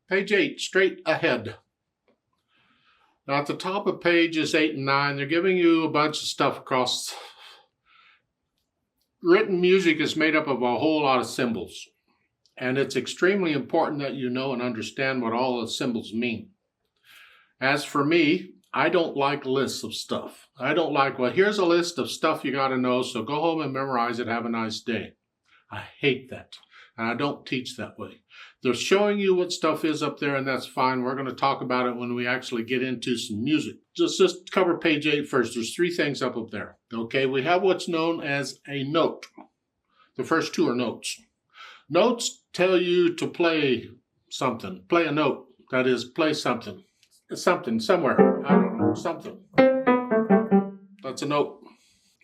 Page 8, straight ahead. Now at the top of pages 8 and 9, they're giving you a bunch of stuff across. Written music is made up of a whole lot of symbols. And it's extremely important that you know and understand what all the symbols mean. As for me, I don't like lists of stuff. I don't like, well, here's a list of stuff you got to know, so go home and memorize it, have a nice day. I hate that. And I don't teach that way. They're showing you what stuff is up there, and that's fine. We're going to talk about it when we actually get into some music. Just cover page 8 first. There's 3 things up there. Okay, we have what's known as a note. The first 2 are notes. Notes tell you to play something. Play a note. That is, play something. Something, somewhere. I don't know, something. That's a note.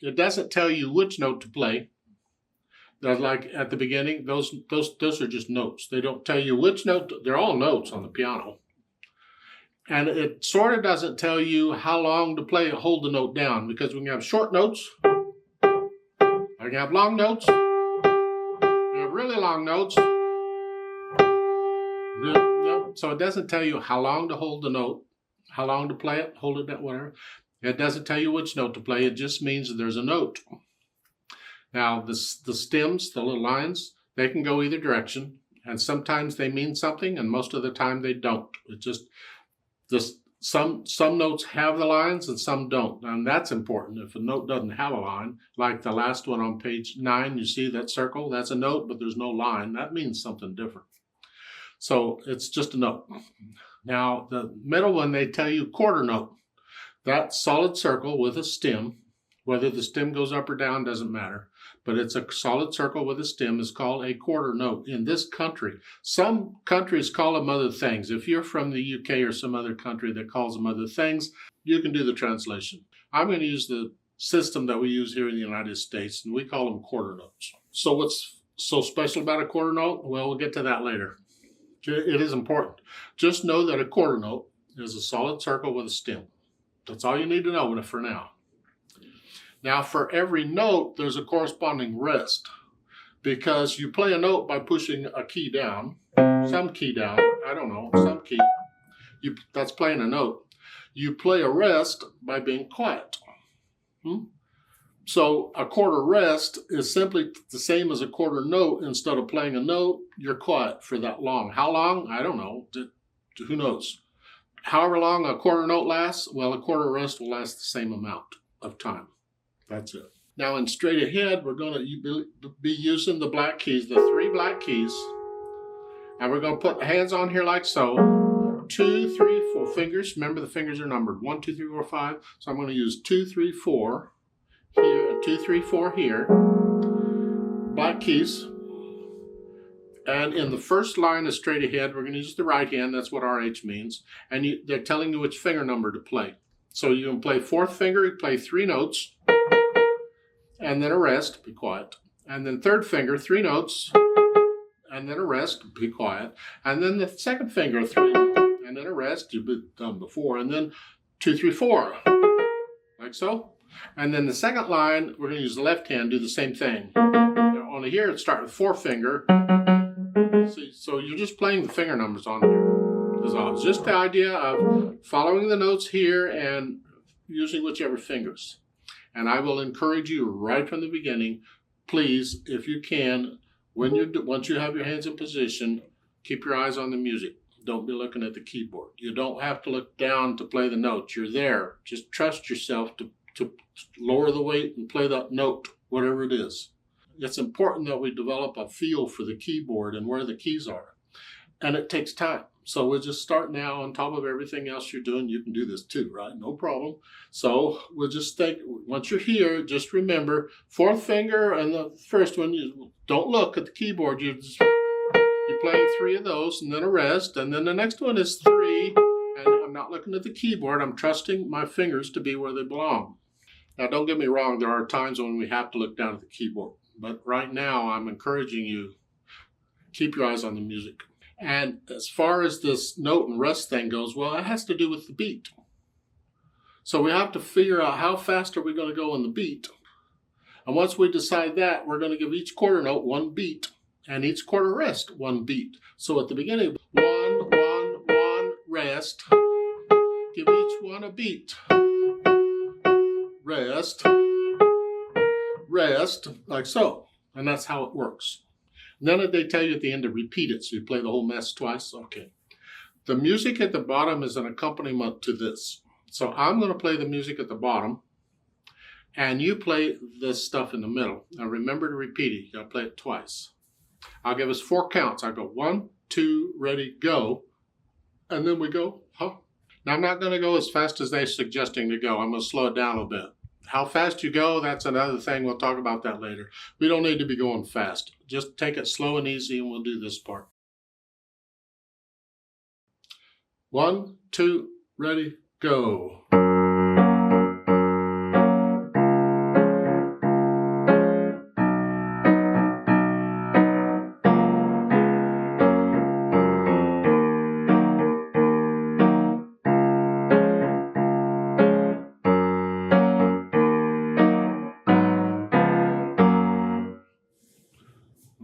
It doesn't tell you which note to play. Like at the beginning, those are just notes. They don't tell you which note. They're all notes on the piano. And it sort of doesn't tell you how long to play, hold the note down, because we can have short notes. I can have long notes. We have really long notes. So it doesn't tell you how long to hold the note, how long to play it, hold it down, whatever. It doesn't tell you which note to play. It just means that there's a note. Now, the stems, the little lines, they can go either direction, and sometimes they mean something, and most of the time they don't. It just some notes have the lines and some don't, and that's important. If a note doesn't have a line, like the last one on page 9, you see that circle? That's a note, but there's no line. That means something different. So it's just a note. Now, the middle one, they tell you quarter note. That solid circle with a stem, whether the stem goes up or down doesn't matter, but it's a solid circle with a stem is called a quarter note in this country. Some countries call them other things. If you're from the UK or some other country that calls them other things, you can do the translation. I'm going to use the system that we use here in the United States, and we call them quarter notes. So what's so special about a quarter note? Well, we'll get to that later. It is important. Just know that a quarter note is a solid circle with a stem. That's all you need to know for now. Now, for every note, there's a corresponding rest, because you play a note by pushing a key down, some key down, I don't know, some key. That's playing a note. You play a rest by being quiet. So a quarter rest is simply the same as a quarter note. Instead of playing a note, you're quiet for that long. How long? I don't know. Who knows? However long a quarter note lasts, well, a quarter rest will last the same amount of time. That's it. Now in straight ahead, we're going to be using the black keys, the 3 black keys. And we're going to put the hands on here like so. 2, 3, 4 fingers. Remember, the fingers are numbered. 1, 2, 3, 4, 5. So I'm going to use 2, 3, 4 here, 2, 3, 4 here. Black keys. And in the first line of straight ahead, we're going to use the right hand. That's what RH means. And they're telling you which finger number to play. So you can play 4th finger, you play 3 notes, and then a rest, be quiet. And then 3rd finger, 3 notes, and then a rest, be quiet. And then the 2nd finger, 3, and then a rest, you've been done before. And then 2, 3, 4, like so. And then the second line, we're going to use the left hand, do the same thing. Now, only here, it's starting with 4th finger. See, so you're just playing the finger numbers on here. It's just the idea of following the notes here and using whichever fingers. And I will encourage you right from the beginning, please, if you can, once you have your hands in position, keep your eyes on the music. Don't be looking at the keyboard. You don't have to look down to play the notes. You're there. Just trust yourself to lower the weight and play that note, whatever it is. It's important that we develop a feel for the keyboard and where the keys are. And it takes time. So we'll just start now on top of everything else you're doing. You can do this too, right? No problem. So we'll just think, once you're here, just remember 4th finger and the first one, you don't look at the keyboard. You're playing 3 of those and then a rest. And then the next one is 3. And I'm not looking at the keyboard. I'm trusting my fingers to be where they belong. Now, don't get me wrong. There are times when we have to look down at the keyboard. But right now, I'm encouraging you, keep your eyes on the music. And as far as this note and rest thing goes, well, it has to do with the beat. So we have to figure out how fast are we going to go in the beat. And once we decide that, we're going to give each quarter note 1 beat and each quarter rest 1 beat. So at the beginning, 1, 1, rest. Give each one a beat. Rest, rest, like so. And that's how it works. None of they tell you at the end to repeat it, so you play the whole mess twice. Okay. The music at the bottom is an accompaniment to this. So I'm going to play the music at the bottom, and you play this stuff in the middle. Now remember to repeat it. You got to play it twice. I'll give us 4 counts. I go 1, 2, ready, go. And then we go, huh? Now I'm not going to go as fast as they're suggesting to go. I'm going to slow it down a bit. How fast you go, that's another thing. We'll talk about that later. We don't need to be going fast. Just take it slow and easy, and we'll do this part. 1, 2, ready, go.